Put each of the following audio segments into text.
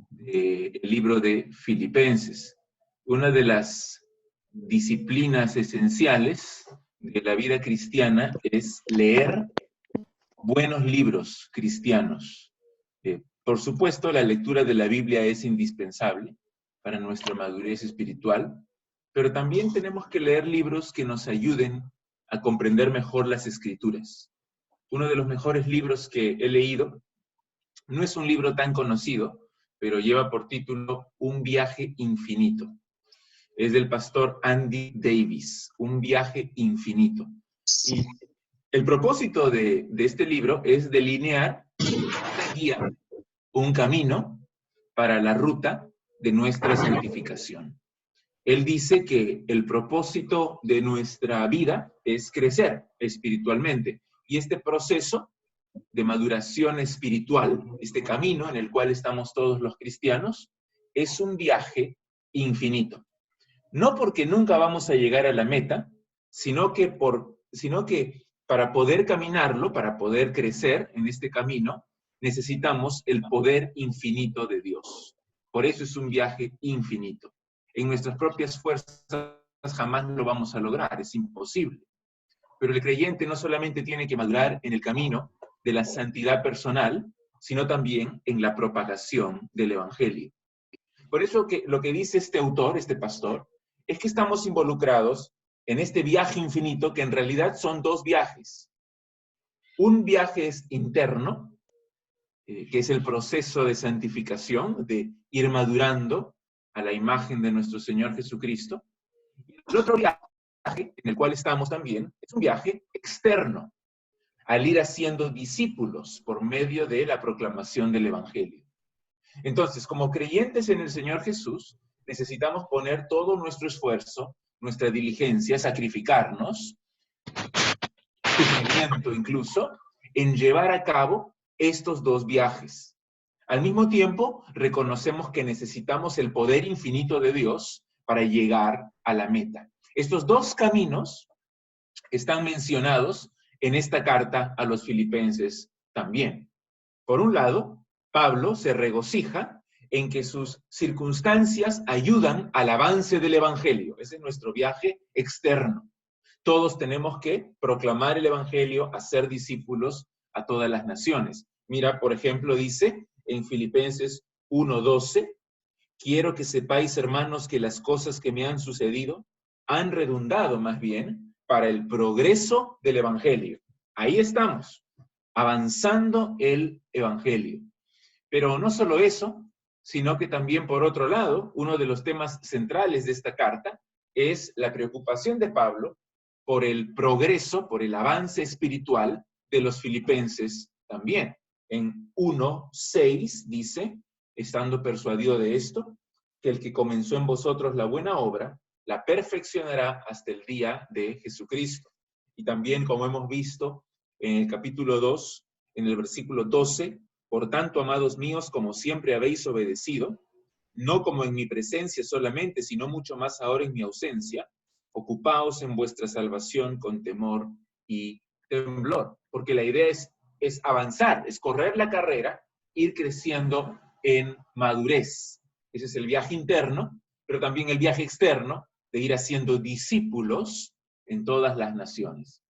del libro de Filipenses. Una de las disciplinas esenciales de la vida cristiana es leer buenos libros cristianos. Por supuesto, la lectura de la Biblia es indispensable para nuestra madurez espiritual, pero también tenemos que leer libros que nos ayuden a comprender mejor las Escrituras. Uno de los mejores libros que he leído no es un libro tan conocido, pero lleva por título Un viaje infinito. Es del pastor Andy Davis, Un viaje infinito. Y el propósito de este libro es delinear una guía, un camino para la ruta de nuestra santificación. Él dice que el propósito de nuestra vida es crecer espiritualmente. Y este proceso de maduración espiritual, este camino en el cual estamos todos los cristianos, es un viaje infinito. No porque nunca vamos a llegar a la meta, sino que para poder caminarlo, para poder crecer en este camino, necesitamos el poder infinito de Dios. Por eso es un viaje infinito. En nuestras propias fuerzas jamás lo vamos a lograr, es imposible. Pero el creyente no solamente tiene que madurar en el camino de la santidad personal, sino también en la propagación del Evangelio. Por eso que lo que dice este autor, este pastor, es que estamos involucrados en este viaje infinito, que en realidad son dos viajes. Un viaje es interno, que es el proceso de santificación, de ir madurando a la imagen de nuestro Señor Jesucristo. Y el otro viaje, en el cual estamos también, es un viaje externo, al ir haciendo discípulos por medio de la proclamación del Evangelio. Entonces, como creyentes en el Señor Jesús, necesitamos poner todo nuestro esfuerzo, nuestra diligencia, sacrificarnos, sufrimiento incluso, en llevar a cabo estos dos viajes. Al mismo tiempo, reconocemos que necesitamos el poder infinito de Dios para llegar a la meta. Estos dos caminos están mencionados en esta carta a los filipenses también. Por un lado, Pablo se regocija en que sus circunstancias ayudan al avance del Evangelio. Ese es nuestro viaje externo. Todos tenemos que proclamar el Evangelio, hacer discípulos a todas las naciones. Mira, por ejemplo, dice en Filipenses 1:12, quiero que sepáis, hermanos, que las cosas que me han sucedido han redundado más bien para el progreso del Evangelio. Ahí estamos, avanzando el Evangelio. Pero no solo eso, sino que también, por otro lado, uno de los temas centrales de esta carta es la preocupación de Pablo por el progreso, por el avance espiritual de los filipenses también. En 1:6 dice, estando persuadido de esto, que el que comenzó en vosotros la buena obra, la perfeccionará hasta el día de Jesucristo. Y también, como hemos visto en el capítulo 2, en el versículo 12, por tanto, amados míos, como siempre habéis obedecido, no como en mi presencia solamente, sino mucho más ahora en mi ausencia, ocupaos en vuestra salvación con temor y temblor. Porque la idea es avanzar, es correr la carrera, ir creciendo en madurez. Ese es el viaje interno, pero también el viaje externo de ir haciendo discípulos en todas las naciones.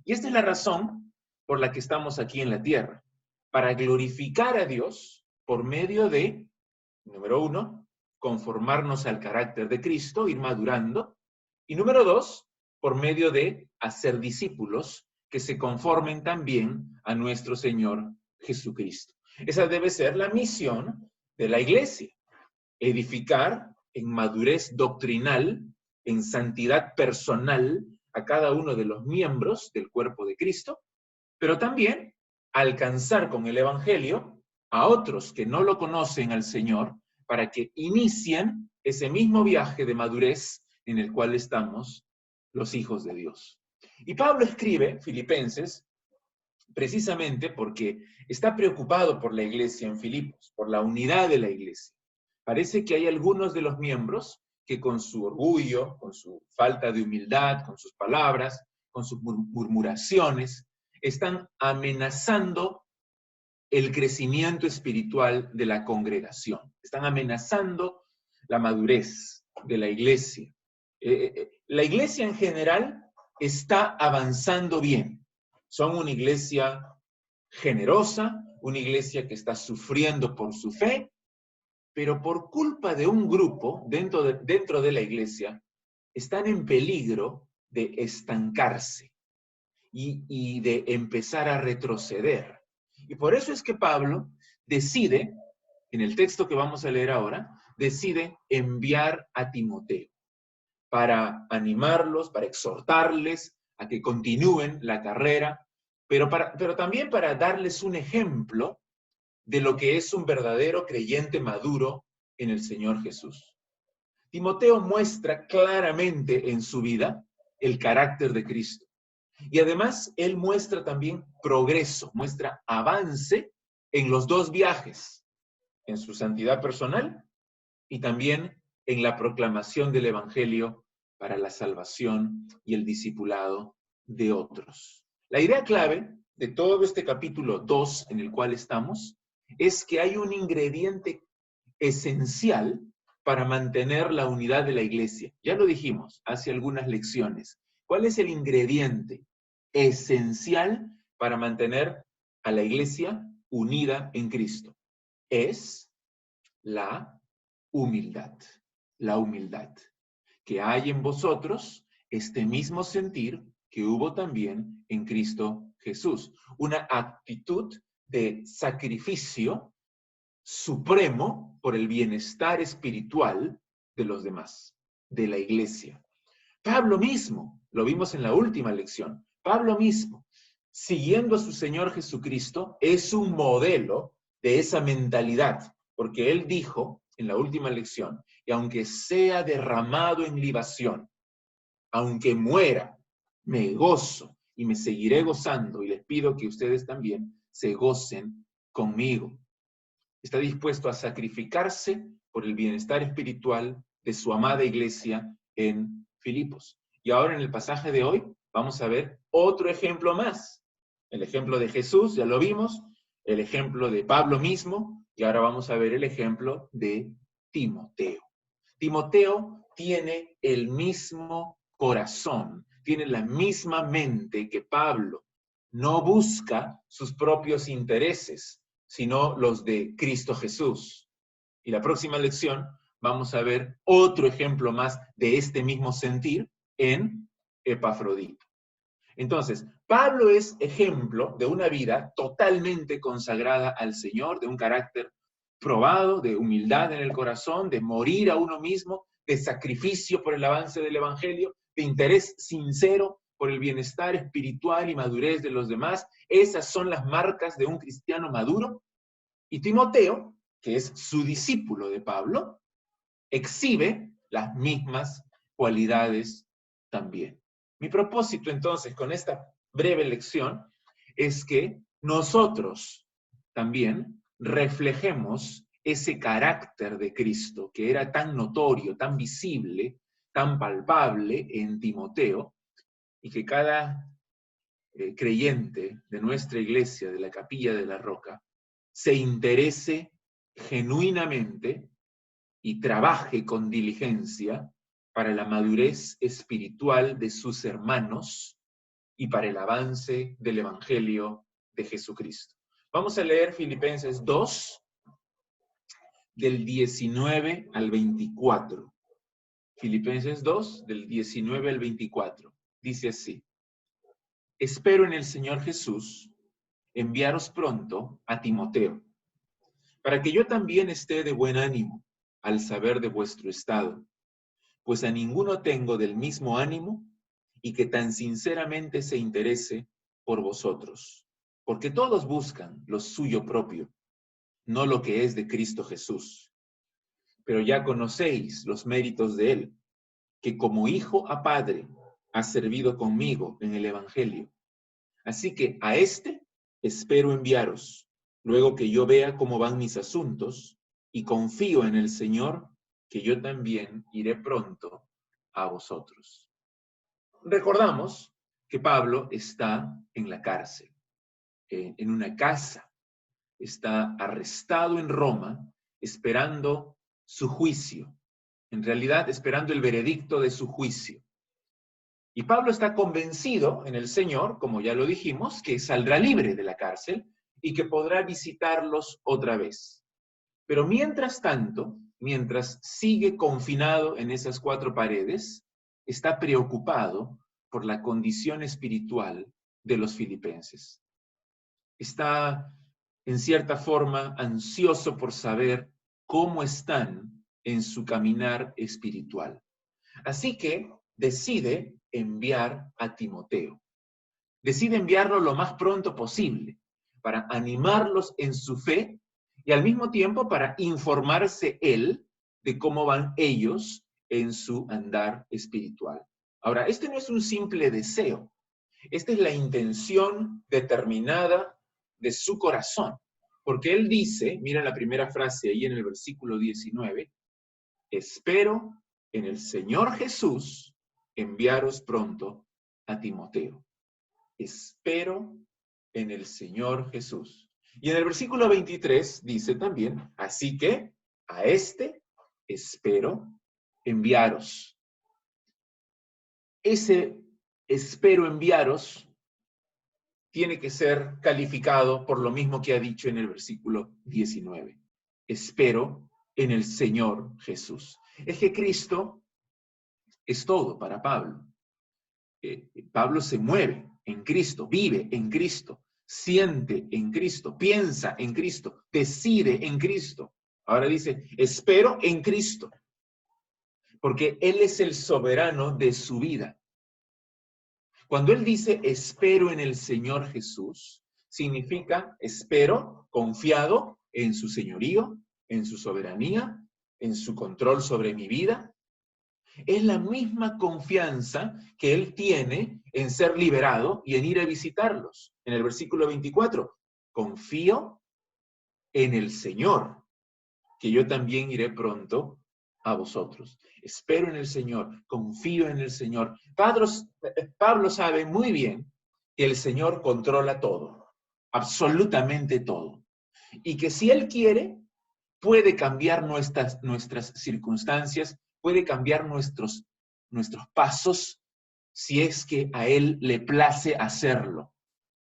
Y esta es la razón por la que estamos aquí en la tierra, para glorificar a Dios por medio de, número 1, conformarnos al carácter de Cristo, ir madurando, y número 2, por medio de hacer discípulos que se conformen también a nuestro Señor Jesucristo. Esa debe ser la misión de la iglesia, edificar en madurez doctrinal, en santidad personal a cada uno de los miembros del cuerpo de Cristo, pero también alcanzar con el Evangelio a otros que no lo conocen al Señor para que inicien ese mismo viaje de madurez en el cual estamos los hijos de Dios. Y Pablo escribe Filipenses precisamente porque está preocupado por la iglesia en Filipos, por la unidad de la iglesia. Parece que hay algunos de los miembros que con su orgullo, con su falta de humildad, con sus palabras, con sus murmuraciones, están amenazando el crecimiento espiritual de la congregación. Están amenazando la madurez de la iglesia. La iglesia en general está avanzando bien. Son una iglesia generosa, una iglesia que está sufriendo por su fe, pero por culpa de un grupo dentro de la iglesia, están en peligro de estancarse y de empezar a retroceder. Y por eso es que Pablo decide, en el texto que vamos a leer ahora, decide enviar a Timoteo para animarlos, para exhortarles a que continúen la carrera, pero también para darles un ejemplo de lo que es un verdadero creyente maduro en el Señor Jesús. Timoteo muestra claramente en su vida el carácter de Cristo. Y además, él muestra también progreso, muestra avance en los dos viajes, en su santidad personal y también en la proclamación del Evangelio para la salvación y el discipulado de otros. La idea clave de todo este capítulo 2 en el cual estamos es que hay un ingrediente esencial para mantener la unidad de la iglesia. Ya lo dijimos hace algunas lecciones. ¿Cuál es el ingrediente esencial para mantener a la iglesia unida en Cristo? Es la humildad. La humildad. Que hay en vosotros este mismo sentir que hubo también en Cristo Jesús. Una actitud de sacrificio supremo por el bienestar espiritual de los demás, de la iglesia. Pablo mismo, lo vimos en la última lección, Pablo mismo, siguiendo a su Señor Jesucristo, es un modelo de esa mentalidad, porque él dijo en la última lección, y aunque sea derramado en libación, aunque muera, me gozo y me seguiré gozando, y les pido que ustedes también se gocen conmigo. Está dispuesto a sacrificarse por el bienestar espiritual de su amada iglesia en Filipos. Y ahora en el pasaje de hoy vamos a ver otro ejemplo más. El ejemplo de Jesús, ya lo vimos, el ejemplo de Pablo mismo, y ahora vamos a ver el ejemplo de Timoteo. Timoteo tiene el mismo corazón, tiene la misma mente que Pablo. No busca sus propios intereses, sino los de Cristo Jesús. Y la próxima lección vamos a ver otro ejemplo más de este mismo sentir en Epafrodito. Entonces, Pablo es ejemplo de una vida totalmente consagrada al Señor, de un carácter probado, de humildad en el corazón, de morir a uno mismo, de sacrificio por el avance del Evangelio, de interés sincero por el bienestar espiritual y madurez de los demás. Esas son las marcas de un cristiano maduro. Y Timoteo, que es su discípulo de Pablo, exhibe las mismas cualidades también. Mi propósito entonces con esta breve lección es que nosotros también reflejemos ese carácter de Cristo que era tan notorio, tan visible, tan palpable en Timoteo, y que cada creyente de nuestra iglesia, de la Capilla de la Roca, se interese genuinamente y trabaje con diligencia para la madurez espiritual de sus hermanos y para el avance del Evangelio de Jesucristo. Vamos a leer Filipenses 2, del 19 al 24. Filipenses 2, del 19 al 24. Dice así: espero en el Señor Jesús enviaros pronto a Timoteo, para que yo también esté de buen ánimo al saber de vuestro estado, pues a ninguno tengo del mismo ánimo y que tan sinceramente se interese por vosotros, porque todos buscan lo suyo propio, no lo que es de Cristo Jesús. Pero ya conocéis los méritos de él, que como hijo a padre ha servido conmigo en el Evangelio. Así que a este espero enviaros, luego que yo vea cómo van mis asuntos, y confío en el Señor, que yo también iré pronto a vosotros. Recordamos que Pablo está en la cárcel, en una casa, está arrestado en Roma esperando su juicio, en realidad esperando el veredicto de su juicio. Y Pablo está convencido en el Señor, como ya lo dijimos, que saldrá libre de la cárcel y que podrá visitarlos otra vez. Pero mientras tanto, mientras sigue confinado en esas 4 paredes, está preocupado por la condición espiritual de los filipenses. Está, en cierta forma, ansioso por saber cómo están en su caminar espiritual. Así que decide enviar a Timoteo. Decide enviarlo lo más pronto posible para animarlos en su fe y al mismo tiempo para informarse él de cómo van ellos en su andar espiritual. Ahora, este no es un simple deseo. Esta es la intención determinada de su corazón. Porque él dice, mira la primera frase ahí en el versículo 19, espero en el Señor Jesús enviaros pronto a Timoteo. Espero en el Señor Jesús. Y en el versículo 23 dice también, así que a este espero enviaros. Ese espero enviaros tiene que ser calificado por lo mismo que ha dicho en el versículo 19. Espero en el Señor Jesús. Es que Cristo es todo para Pablo. Pablo se mueve en Cristo, vive en Cristo, siente en Cristo, piensa en Cristo, decide en Cristo. Ahora dice, espero en Cristo, porque Él es el soberano de su vida. Cuando Él dice, espero en el Señor Jesús, significa, espero confiado en su señorío, en su soberanía, en su control sobre mi vida. Es la misma confianza que Él tiene en ser liberado y en ir a visitarlos. En el versículo 24, confío en el Señor, que yo también iré pronto a vosotros. Espero en el Señor, confío en el Señor. Pablo sabe muy bien que el Señor controla todo, absolutamente todo. Y que si Él quiere, puede cambiar nuestras circunstancias, puede cambiar nuestros pasos, si es que a Él le place hacerlo.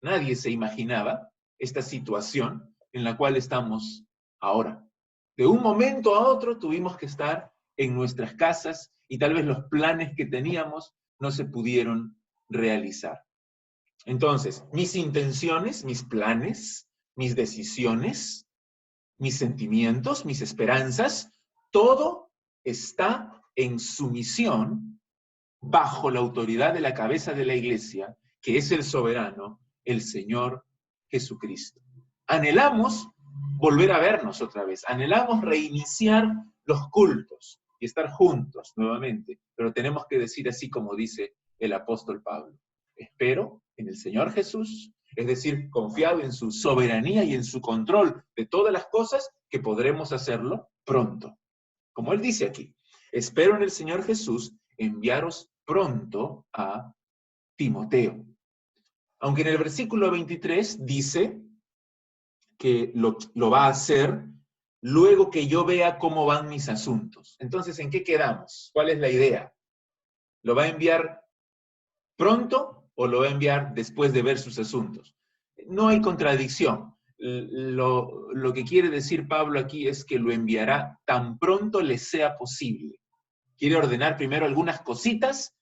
Nadie se imaginaba esta situación en la cual estamos ahora. De un momento a otro tuvimos que estar en nuestras casas y tal vez los planes que teníamos no se pudieron realizar. Entonces, mis intenciones, mis planes, mis decisiones, mis sentimientos, mis esperanzas, todo está en sumisión bajo la autoridad de la cabeza de la iglesia, que es el soberano, el Señor Jesucristo. Anhelamos volver a vernos otra vez, anhelamos reiniciar los cultos y estar juntos nuevamente, pero tenemos que decir así como dice el apóstol Pablo, espero en el Señor Jesús, es decir, confiado en su soberanía y en su control de todas las cosas, que podremos hacerlo pronto. Como él dice aquí, espero en el Señor Jesús enviaros pronto a Timoteo. Aunque en el versículo 23 dice que lo va a hacer luego que yo vea cómo van mis asuntos. Entonces, ¿en qué quedamos? ¿Cuál es la idea? ¿Lo va a enviar pronto o lo va a enviar después de ver sus asuntos? No hay contradicción. Lo que quiere decir Pablo aquí es que lo enviará tan pronto le sea posible. Quiere ordenar primero algunas cositas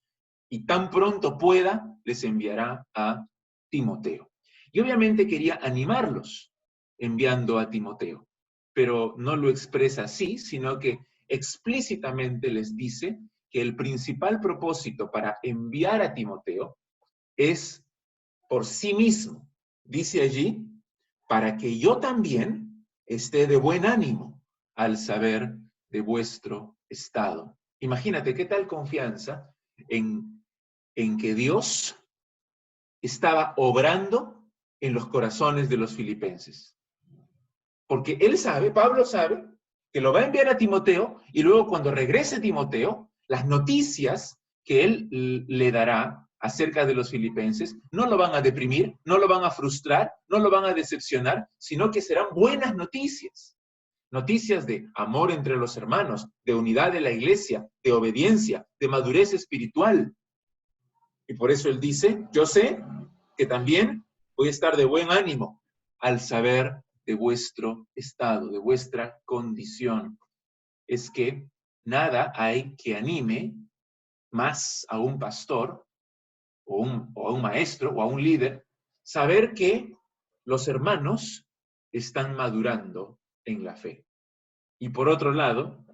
y tan pronto pueda les enviará a Timoteo. Y obviamente quería animarlos enviando a Timoteo, pero no lo expresa así, sino que explícitamente les dice que el principal propósito para enviar a Timoteo es por sí mismo. Dice allí, para que yo también esté de buen ánimo al saber de vuestro estado. Imagínate qué tal confianza en que Dios estaba obrando en los corazones de los filipenses. Porque él sabe, Pablo sabe, que lo va a enviar a Timoteo y luego cuando regrese Timoteo, las noticias que él le dará acerca de los filipenses, no lo van a deprimir, no lo van a frustrar, no lo van a decepcionar, sino que serán buenas noticias. Noticias de amor entre los hermanos, de unidad de la iglesia, de obediencia, de madurez espiritual. Y por eso él dice, yo sé que también voy a estar de buen ánimo al saber de vuestro estado, de vuestra condición. Es que nada hay que anime más a un pastor o a un maestro o a un líder, saber que los hermanos están madurando en la fe. Y por otro lado,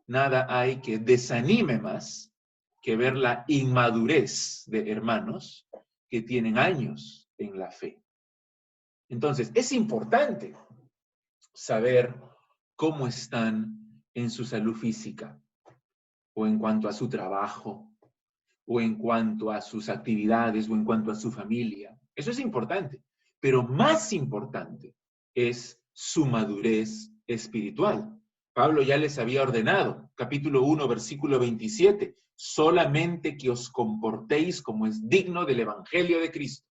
nada hay que desanime más que ver la inmadurez de hermanos que tienen años en la fe. Entonces, es importante saber cómo están en su salud física, o en cuanto a su trabajo, o en cuanto a sus actividades, o en cuanto a su familia. Eso es importante. Pero más importante es su madurez espiritual. Pablo ya les había ordenado, capítulo 1, versículo 27, solamente que os comportéis como es digno del evangelio de Cristo.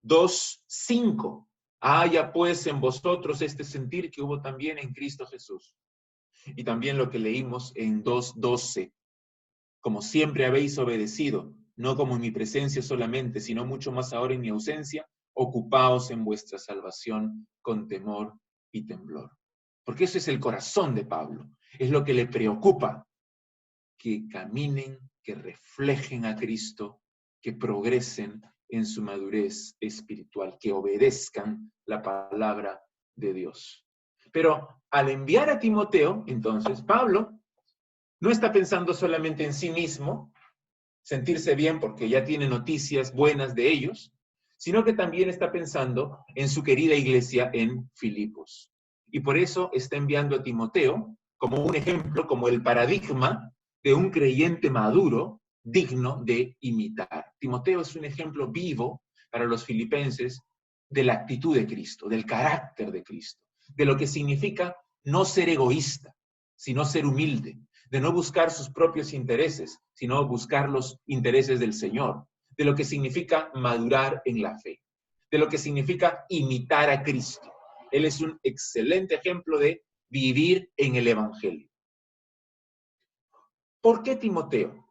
2:5, haya pues en vosotros este sentir que hubo también en Cristo Jesús. Y también lo que leímos en 2:12, como siempre habéis obedecido, no como en mi presencia solamente, sino mucho más ahora en mi ausencia, ocupaos en vuestra salvación con temor y temblor. Porque eso es el corazón de Pablo, es lo que le preocupa, que caminen, que reflejen a Cristo, que progresen en su madurez espiritual, que obedezcan la palabra de Dios. Pero al enviar a Timoteo, entonces, Pablo no está pensando solamente en sí mismo, sentirse bien porque ya tiene noticias buenas de ellos, sino que también está pensando en su querida iglesia en Filipos. Y por eso está enviando a Timoteo como un ejemplo, como el paradigma de un creyente maduro, digno de imitar. Timoteo es un ejemplo vivo para los filipenses de la actitud de Cristo, del carácter de Cristo, de lo que significa no ser egoísta, sino ser humilde, de no buscar sus propios intereses, sino buscar los intereses del Señor, de lo que significa madurar en la fe, de lo que significa imitar a Cristo. Él es un excelente ejemplo de vivir en el Evangelio. ¿Por qué Timoteo?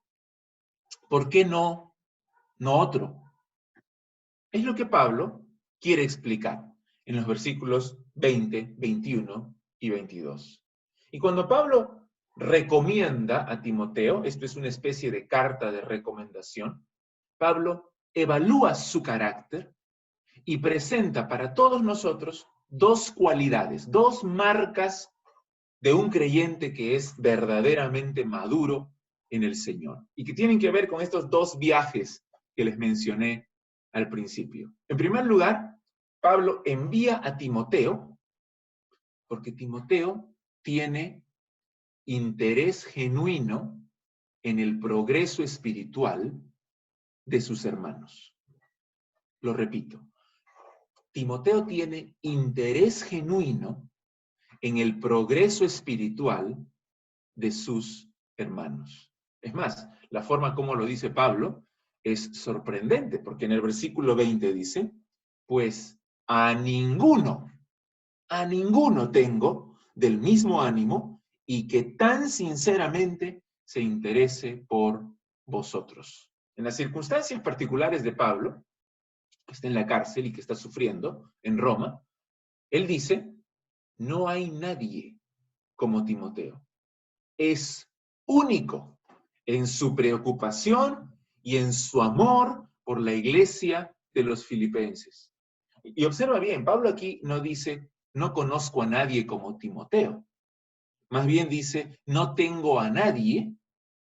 ¿Por qué no otro? Es lo que Pablo quiere explicar en los versículos 20, 21 y 22. Y cuando Pablo recomienda a Timoteo, esto es una especie de carta de recomendación, Pablo evalúa su carácter y presenta para todos nosotros dos cualidades, dos marcas de un creyente que es verdaderamente maduro en el Señor y que tienen que ver con estos dos viajes que les mencioné al principio. En primer lugar, Pablo envía a Timoteo porque Timoteo tiene interés genuino en el progreso espiritual de sus hermanos. Lo repito, Timoteo tiene interés genuino en el progreso espiritual de sus hermanos. Es más, la forma como lo dice Pablo es sorprendente, porque en el versículo 20 dice, pues a ninguno tengo del mismo ánimo y que tan sinceramente se interese por vosotros. En las circunstancias particulares de Pablo, que está en la cárcel y que está sufriendo en Roma, él dice, no hay nadie como Timoteo. Es único en su preocupación y en su amor por la iglesia de los filipenses. Y observa bien, Pablo aquí no dice, no conozco a nadie como Timoteo. Más bien dice, no tengo a nadie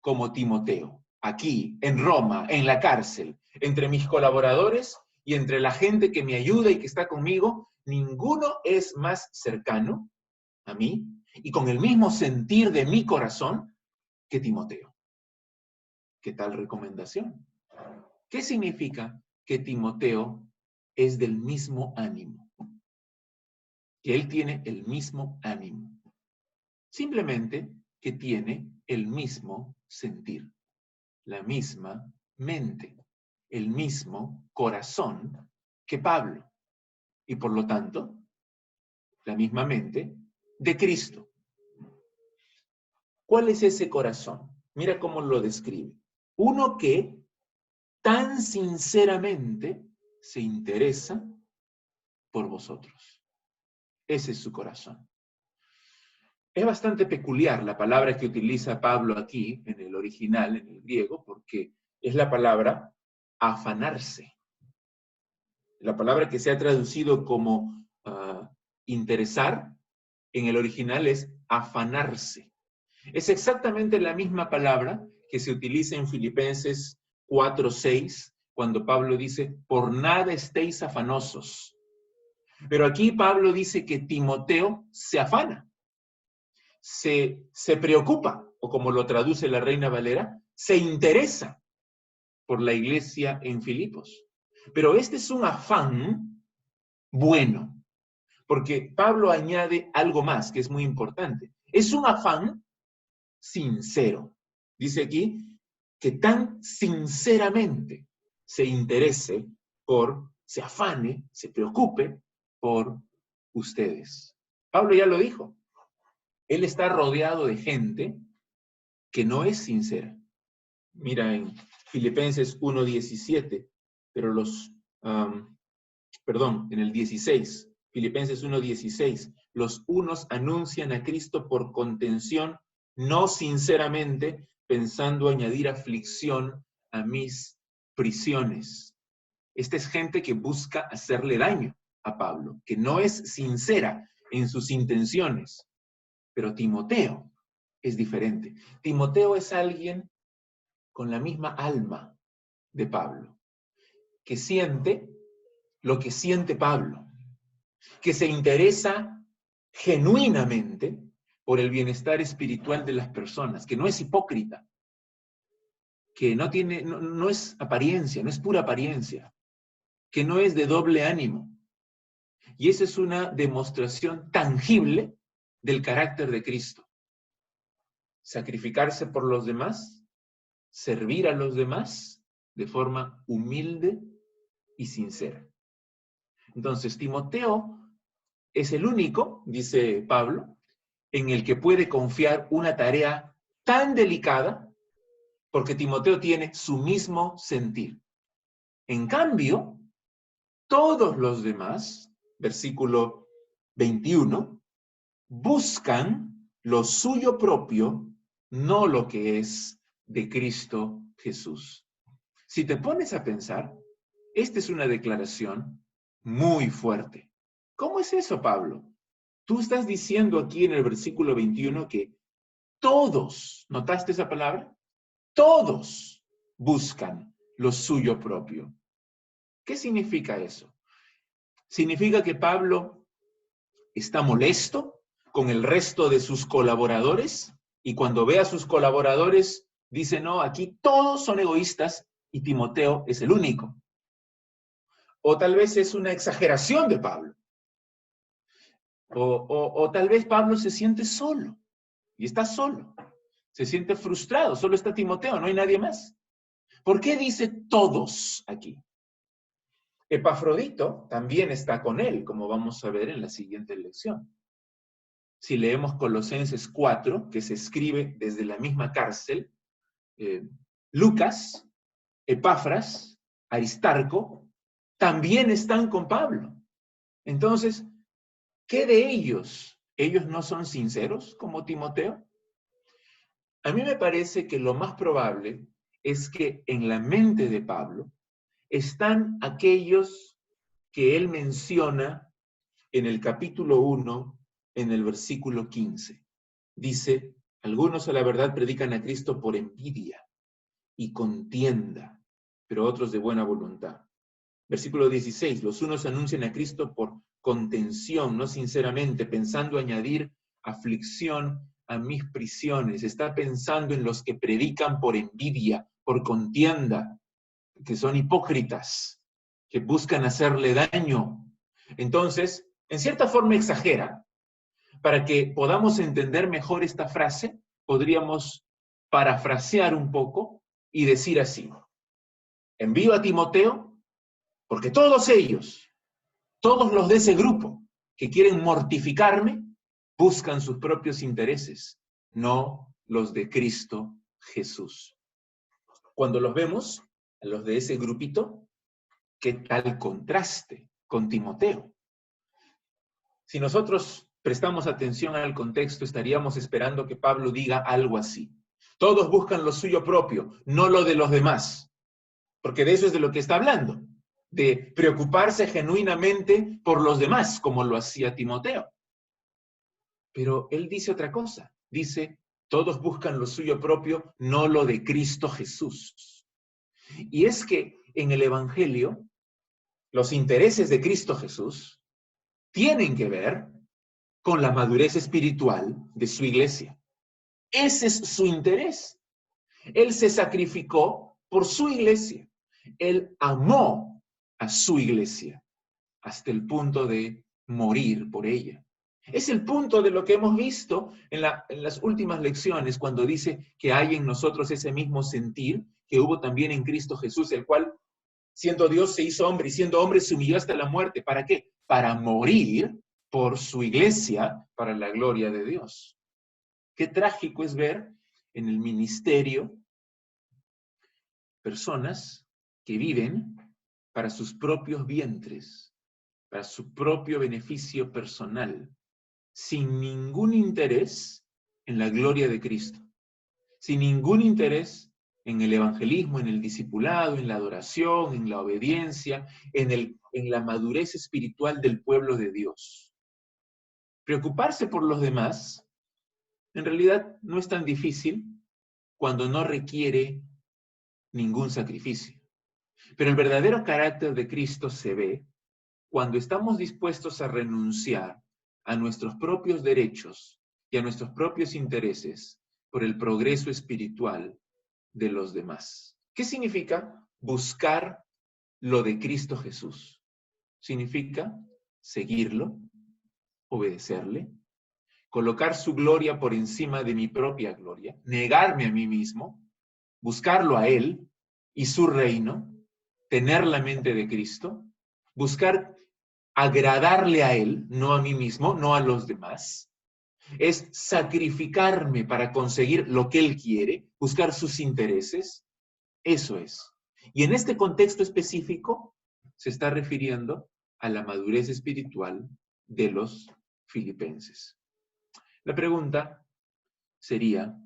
como Timoteo. Aquí, en Roma, en la cárcel, entre mis colaboradores y entre la gente que me ayuda y que está conmigo, ninguno es más cercano a mí y con el mismo sentir de mi corazón que Timoteo. ¿Qué tal recomendación? ¿Qué significa que Timoteo es del mismo ánimo? Que él tiene el mismo ánimo. Simplemente que tiene el mismo sentir, la misma mente. el mismo corazón que Pablo y por lo tanto la misma mente de Cristo. ¿Cuál es ese corazón? Mira cómo lo describe. Uno que tan sinceramente se interesa por vosotros. Ese es su corazón. Es bastante peculiar la palabra que utiliza Pablo aquí, en el original, en el griego, porque es la palabra afanarse. La palabra que se ha traducido como interesar, en el original es afanarse. Es exactamente la misma palabra que se utiliza en Filipenses 4:6, cuando Pablo dice, por nada estéis afanosos. Pero aquí Pablo dice que Timoteo se afana, se preocupa, o como lo traduce la Reina Valera, se interesa por la iglesia en Filipos. Pero este es un afán bueno, porque Pablo añade algo más que es muy importante. Es un afán sincero. Dice aquí que tan sinceramente se interese por, se afane, se preocupe por ustedes. Pablo ya lo dijo. Él está rodeado de gente que no es sincera. Mira en Filipenses 1:17, pero en el 16, Filipenses 1:16, los unos anuncian a Cristo por contención, no sinceramente, pensando añadir aflicción a mis prisiones. Esta es gente que busca hacerle daño a Pablo, que no es sincera en sus intenciones. Pero Timoteo es diferente. Timoteo es alguien con la misma alma de Pablo, que siente lo que siente Pablo, que se interesa genuinamente por el bienestar espiritual de las personas, que no es hipócrita, que no es apariencia, no es pura apariencia, que no es de doble ánimo. Y esa es una demostración tangible del carácter de Cristo. Sacrificarse por los demás, servir a los demás de forma humilde y sincera. Entonces, Timoteo es el único, dice Pablo, en el que puede confiar una tarea tan delicada, porque Timoteo tiene su mismo sentir. En cambio, todos los demás, versículo 21, buscan lo suyo propio, no lo que es de Cristo Jesús. Si te pones a pensar, esta es una declaración muy fuerte. ¿Cómo es eso, Pablo? Tú estás diciendo aquí en el versículo 21 que todos, ¿notaste esa palabra? Todos buscan lo suyo propio. ¿Qué significa eso? ¿Significa que Pablo está molesto con el resto de sus colaboradores? Y cuando ve a sus colaboradores, dice, no, aquí todos son egoístas y Timoteo es el único. O tal vez es una exageración de Pablo. O tal vez Pablo se siente solo. Y está solo. Se siente frustrado. Solo está Timoteo, no hay nadie más. ¿Por qué dice todos aquí? Epafrodito también está con él, como vamos a ver en la siguiente lección. Si leemos Colosenses 4, que se escribe desde la misma cárcel, Lucas, Epafras, Aristarco, también están con Pablo. Entonces, ¿qué de ellos? ¿Ellos no son sinceros como Timoteo? A mí me parece que lo más probable es que en la mente de Pablo están aquellos que él menciona en el capítulo 1, en el versículo 15. Dice, algunos a la verdad predican a Cristo por envidia y contienda, pero otros de buena voluntad. Versículo 16, los unos anuncian a Cristo por contención, no sinceramente, pensando añadir aflicción a mis prisiones. Está pensando en los que predican por envidia, por contienda, que son hipócritas, que buscan hacerle daño. Entonces, en cierta forma exagera. Para que podamos entender mejor esta frase, podríamos parafrasear un poco y decir así. envío a Timoteo porque todos ellos, todos los de ese grupo que quieren mortificarme, buscan sus propios intereses, no los de Cristo Jesús. Cuando los vemos, a los de ese grupito, ¿qué tal contraste con Timoteo? Si nosotros prestamos atención al contexto, estaríamos esperando que Pablo diga algo así. Todos buscan lo suyo propio, no lo de los demás. Porque de eso es de lo que está hablando, de preocuparse genuinamente por los demás, como lo hacía Timoteo. Pero él dice otra cosa, dice, todos buscan lo suyo propio, no lo de Cristo Jesús. Y es que en el Evangelio, los intereses de Cristo Jesús tienen que ver con la madurez espiritual de su iglesia. Ese es su interés. Él se sacrificó por su iglesia. Él amó a su iglesia hasta el punto de morir por ella. Es el punto de lo que hemos visto en las últimas lecciones, cuando dice que hay en nosotros ese mismo sentir que hubo también en Cristo Jesús, el cual, siendo Dios, se hizo hombre, y siendo hombre se humilló hasta la muerte. ¿Para qué? Para morir por su iglesia, para la gloria de Dios. Qué trágico es ver en el ministerio personas que viven para sus propios vientres, para su propio beneficio personal, sin ningún interés en la gloria de Cristo, sin ningún interés en el evangelismo, en el discipulado, en la adoración, en la obediencia, en la madurez espiritual del pueblo de Dios. Preocuparse por los demás, en realidad no es tan difícil cuando no requiere ningún sacrificio. Pero el verdadero carácter de Cristo se ve cuando estamos dispuestos a renunciar a nuestros propios derechos y a nuestros propios intereses por el progreso espiritual de los demás. ¿Qué significa buscar lo de Cristo Jesús? Significa seguirlo, obedecerle, colocar su gloria por encima de mi propia gloria, negarme a mí mismo, buscarlo a Él y su reino, tener la mente de Cristo, buscar agradarle a Él, no a mí mismo, no a los demás. Es sacrificarme para conseguir lo que Él quiere, buscar sus intereses. Eso es. Y en este contexto específico se está refiriendo a la madurez espiritual de los filipenses. La pregunta sería,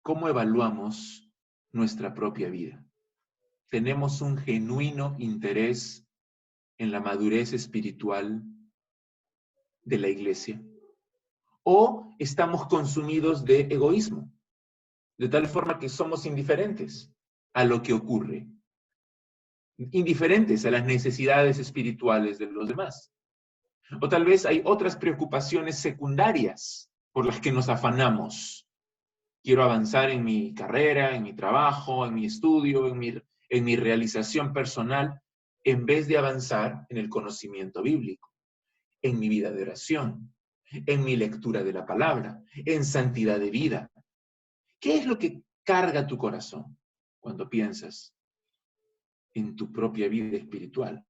¿cómo evaluamos nuestra propia vida? ¿Tenemos un genuino interés en la madurez espiritual de la iglesia? ¿O estamos consumidos de egoísmo? De tal forma que somos indiferentes a lo que ocurre, indiferentes a las necesidades espirituales de los demás. O tal vez hay otras preocupaciones secundarias por las que nos afanamos. Quiero avanzar en mi carrera, en mi trabajo, en mi estudio, en mi realización personal, en vez de avanzar en el conocimiento bíblico, en mi vida de oración, en mi lectura de la palabra, en santidad de vida. ¿Qué es lo que carga tu corazón cuando piensas en tu propia vida espiritual?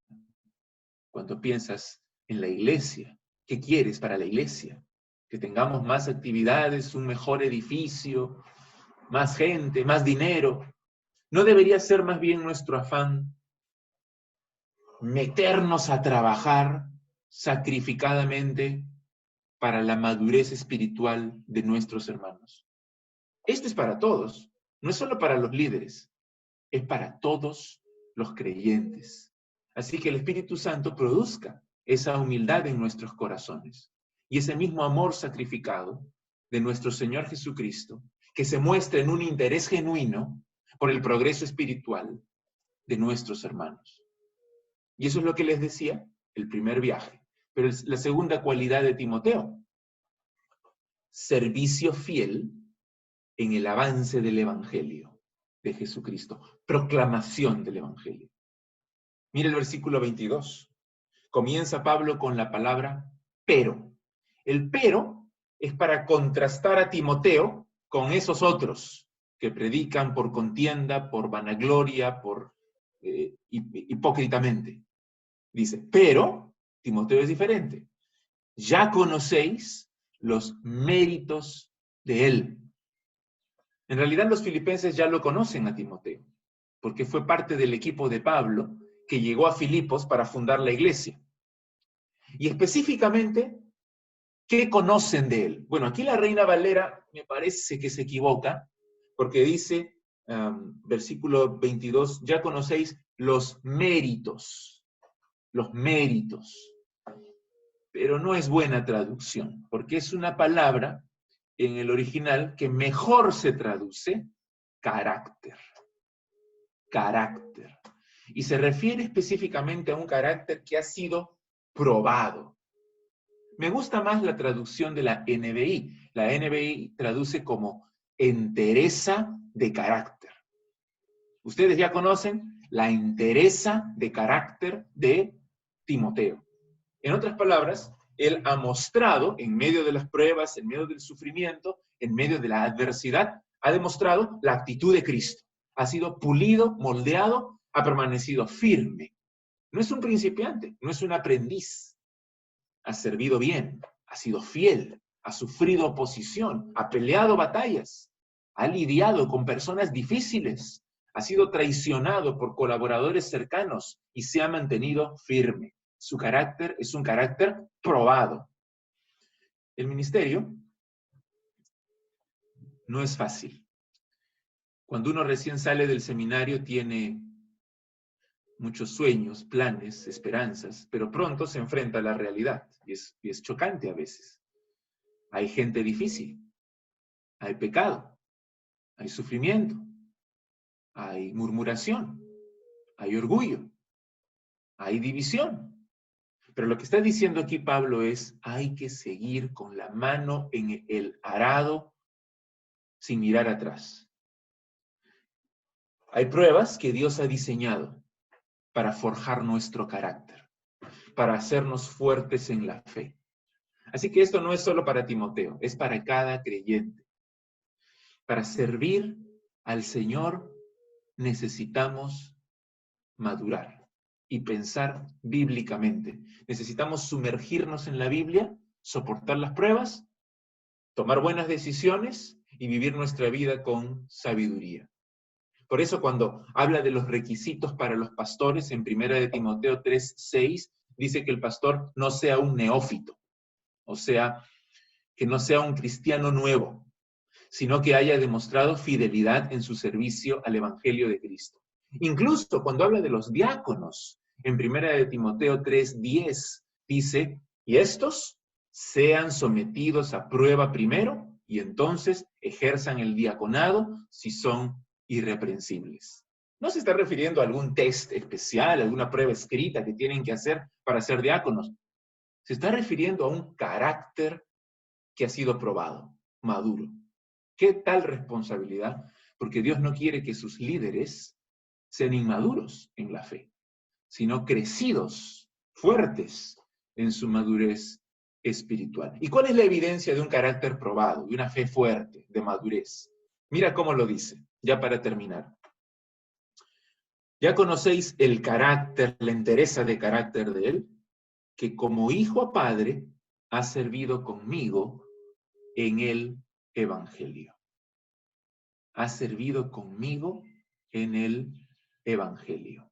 Cuando piensas en la iglesia, ¿qué quieres para la iglesia? Que tengamos más actividades, un mejor edificio, más gente, más dinero. ¿No debería ser más bien nuestro afán meternos a trabajar sacrificadamente para la madurez espiritual de nuestros hermanos? Esto es para todos, no es solo para los líderes, es para todos los creyentes. Así que el Espíritu Santo produzca esa humildad en nuestros corazones y ese mismo amor sacrificado de nuestro Señor Jesucristo, que se muestre en un interés genuino por el progreso espiritual de nuestros hermanos. Y eso es lo que les decía, el primer viaje. Pero la segunda cualidad de Timoteo, servicio fiel en el avance del Evangelio de Jesucristo, proclamación del Evangelio. Mira el versículo 22. Comienza Pablo con la palabra pero. El pero es para contrastar a Timoteo con esos otros que predican por contienda, por vanagloria, por hipócritamente. Dice, pero Timoteo es diferente. Ya conocéis los méritos de él. En realidad los filipenses ya lo conocen a Timoteo, porque fue parte del equipo de Pablo que llegó a Filipos para fundar la iglesia. Y específicamente, ¿qué conocen de él? Bueno, aquí la Reina Valera me parece que se equivoca, porque dice, versículo 22, ya conocéis los méritos. Los méritos. Pero no es buena traducción, porque es una palabra en el original que mejor se traduce carácter. Carácter. Y se refiere específicamente a un carácter que ha sido probado. Me gusta más la traducción de la NBI. La NBI traduce como entereza de carácter. Ustedes ya conocen la entereza de carácter de Timoteo. En otras palabras, él ha mostrado, en medio de las pruebas, en medio del sufrimiento, en medio de la adversidad, ha demostrado la actitud de Cristo. Ha sido pulido, moldeado, ha permanecido firme. No es un principiante, no es un aprendiz. Ha servido bien, ha sido fiel, ha sufrido oposición, ha peleado batallas, ha lidiado con personas difíciles, ha sido traicionado por colaboradores cercanos y se ha mantenido firme. Su carácter es un carácter probado. El ministerio no es fácil. Cuando uno recién sale del seminario tiene muchos sueños, planes, esperanzas, pero pronto se enfrenta a la realidad y es chocante a veces. Hay gente difícil, hay pecado, hay sufrimiento, hay murmuración, hay orgullo, hay división. Pero lo que está diciendo aquí Pablo es, hay que seguir con la mano en el arado sin mirar atrás. Hay pruebas que Dios ha diseñado para forjar nuestro carácter, para hacernos fuertes en la fe. Así que esto no es solo para Timoteo, es para cada creyente. Para servir al Señor necesitamos madurar y pensar bíblicamente. Necesitamos sumergirnos en la Biblia, soportar las pruebas, tomar buenas decisiones y vivir nuestra vida con sabiduría. Por eso cuando habla de los requisitos para los pastores en 1 de Timoteo 3:6, dice que el pastor no sea un neófito, o sea, que no sea un cristiano nuevo, sino que haya demostrado fidelidad en su servicio al Evangelio de Cristo. Incluso cuando habla de los diáconos, en 1 de Timoteo 3:10, dice, y estos sean sometidos a prueba primero, y entonces ejerzan el diaconado si son irreprensibles. No se está refiriendo a algún test especial, alguna prueba escrita que tienen que hacer para ser diáconos. Se está refiriendo a un carácter que ha sido probado, maduro. ¿Qué tal responsabilidad? Porque Dios no quiere que sus líderes sean inmaduros en la fe, sino crecidos, fuertes en su madurez espiritual. ¿Y cuál es la evidencia de un carácter probado, de una fe fuerte, de madurez? Mira cómo lo dice, ya para terminar. Ya conocéis el carácter, la entereza de carácter de él, que como hijo a padre ha servido conmigo en el Evangelio. Ha servido conmigo en el Evangelio.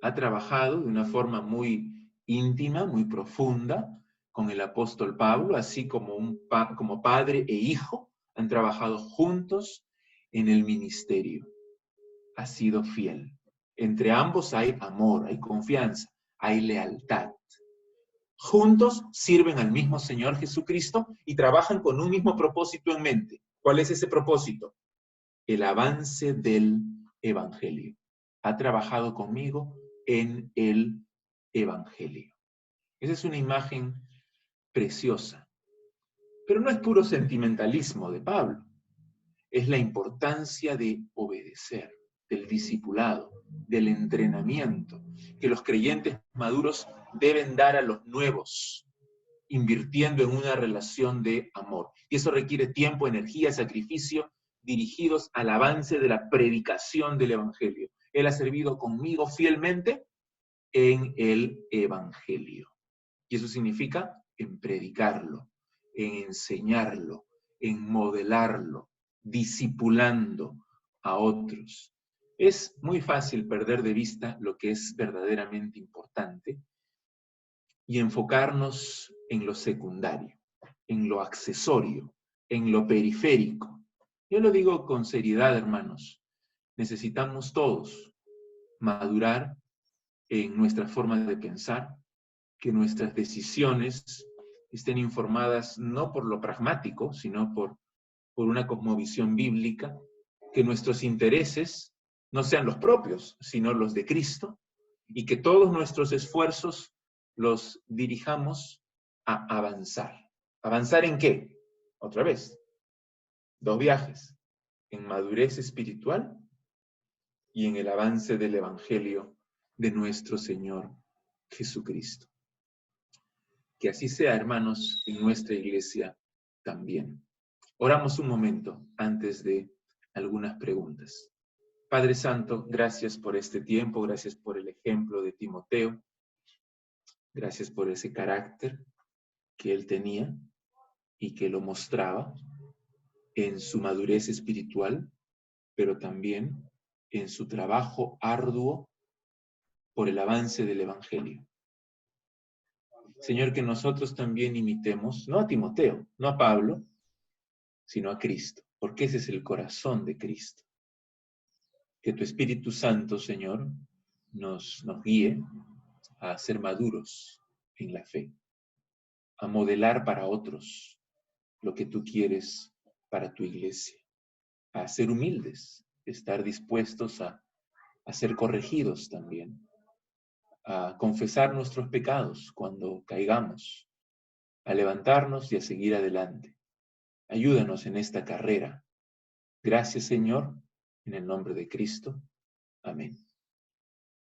Ha trabajado de una forma muy íntima, muy profunda con el apóstol Pablo, así como como padre e hijo han trabajado juntos en el ministerio. Ha sido fiel. Entre ambos hay amor, hay confianza, hay lealtad. Juntos sirven al mismo Señor Jesucristo y trabajan con un mismo propósito en mente. ¿Cuál es ese propósito? El avance del Evangelio. Ha trabajado conmigo en el Evangelio. Esa es una imagen preciosa. Pero no es puro sentimentalismo de Pablo. Es la importancia de obedecer, del discipulado, del entrenamiento, que los creyentes maduros deben dar a los nuevos, invirtiendo en una relación de amor. Y eso requiere tiempo, energía, sacrificio, dirigidos al avance de la predicación del Evangelio. Él ha servido conmigo fielmente en el Evangelio. Y eso significa en predicarlo, en enseñarlo, en modelarlo, discipulando a otros. Es muy fácil perder de vista lo que es verdaderamente importante y enfocarnos en lo secundario, en lo accesorio, en lo periférico. Yo lo digo con seriedad, hermanos. Necesitamos todos madurar en nuestra forma de pensar, que nuestras decisiones estén informadas no por lo pragmático, sino por una cosmovisión bíblica, que nuestros intereses no sean los propios, sino los de Cristo, y que todos nuestros esfuerzos los dirijamos a avanzar. ¿Avanzar en qué? Otra vez, dos viajes, en madurez espiritual y en el avance del Evangelio de nuestro Señor Jesucristo. Que así sea, hermanos, en nuestra iglesia también. Oramos un momento antes de algunas preguntas. Padre Santo, gracias por este tiempo, gracias por el ejemplo de Timoteo, gracias por ese carácter que él tenía y que lo mostraba en su madurez espiritual, pero también en su trabajo arduo por el avance del Evangelio. Señor, que nosotros también imitemos, no a Timoteo, no a Pablo, sino a Cristo, porque ese es el corazón de Cristo. Que tu Espíritu Santo, Señor, nos guíe a ser maduros en la fe, a modelar para otros lo que tú quieres para tu iglesia, a ser humildes, estar dispuestos a ser corregidos también, a confesar nuestros pecados cuando caigamos, a levantarnos y a seguir adelante. Ayúdanos en esta carrera. Gracias, Señor, en el nombre de Cristo. Amén.